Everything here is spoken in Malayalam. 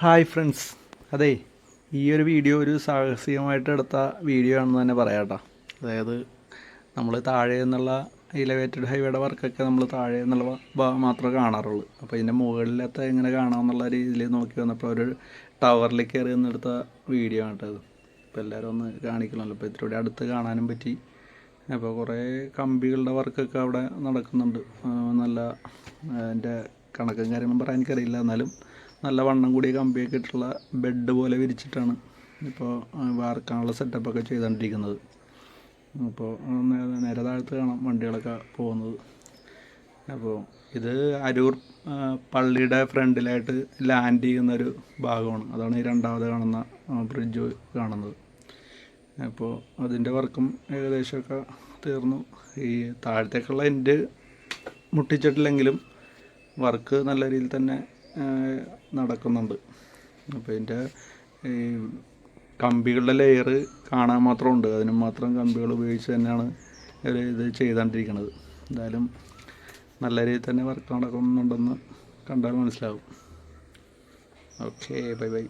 ഹായ് ഫ്രണ്ട്സ്, അതെ ഈ ഒരു വീഡിയോ ഒരു സാഹസികമായിട്ട് എടുത്ത വീഡിയോ ആണെന്ന് തന്നെ പറയാം കേട്ടോ. അതായത് നമ്മൾ താഴെ നിന്നുള്ള എലിവേറ്റഡ് ഹൈവേയുടെ വർക്കൊക്കെ നമ്മൾ താഴെ നിന്നുള്ള മാത്രമേ കാണാറുള്ളൂ. അപ്പോൾ ഇതിൻ്റെ മുകളിലത്തെ എങ്ങനെ കാണാമെന്നുള്ള രീതിയിൽ നോക്കി വന്നപ്പോൾ ഒരു ടവറിൽ കയറി നിന്നെടുത്ത വീഡിയോ ആണ് കേട്ടത്. അപ്പോൾ എല്ലാവരും ഒന്ന് കാണിക്കണമല്ലോ. അപ്പോൾ ഇത്തിരി അടുത്ത് കാണാനും പറ്റി. അപ്പോൾ കുറേ കമ്പികളുടെ വർക്കൊക്കെ അവിടെ നടക്കുന്നുണ്ട്. നല്ല അതിൻ്റെ കണക്കും കാര്യങ്ങളും പറയാൻ എനിക്കറിയില്ല, എന്നാലും നല്ല വണ്ണം കൂടിയ കമ്പിയൊക്കെ ഇട്ടുള്ള ബെഡ് പോലെ വിരിച്ചിട്ടാണ് ഇപ്പോൾ വാർക്കാനുള്ള സെറ്റപ്പൊക്കെ ചെയ്തുകൊണ്ടിരിക്കുന്നത്. അപ്പോൾ നേരെ താഴത്ത് കാണാം വണ്ടികളൊക്കെ പോകുന്നത്. അപ്പോൾ ഇത് അരൂർ പള്ളിയുടെ ഫ്രണ്ടിലായിട്ട് ലാൻഡ് ചെയ്യുന്നൊരു ഭാഗമാണ്. അതാണ് ഈ രണ്ടാമത് കാണുന്ന ബ്രിഡ്ജ് കാണുന്നത്. അപ്പോൾ അതിൻ്റെ വർക്കും ഏകദേശമൊക്കെ തീർന്നു. ഈ താഴത്തേക്കുള്ള എൻഡ് മുട്ടിച്ചിട്ടില്ലെങ്കിലും വർക്ക് നല്ല രീതിയിൽ തന്നെ നടക്കുന്നുണ്ട്. അപ്പോൾ ഇതിൻ്റെ ഈ കമ്പികളുടെ ലെയർ കാണാൻ മാത്രമുണ്ട്. അതിന് മാത്രം കമ്പികൾ ഉപയോഗിച്ച് തന്നെയാണ് ഇത് ചെയ്തുകൊണ്ടിരിക്കുന്നത്. എന്തായാലും നല്ല രീതിയിൽ തന്നെ വർക്ക് നടക്കുന്നുണ്ടെന്ന് കണ്ടാൽ മനസ്സിലാവും. Okay, bye bye.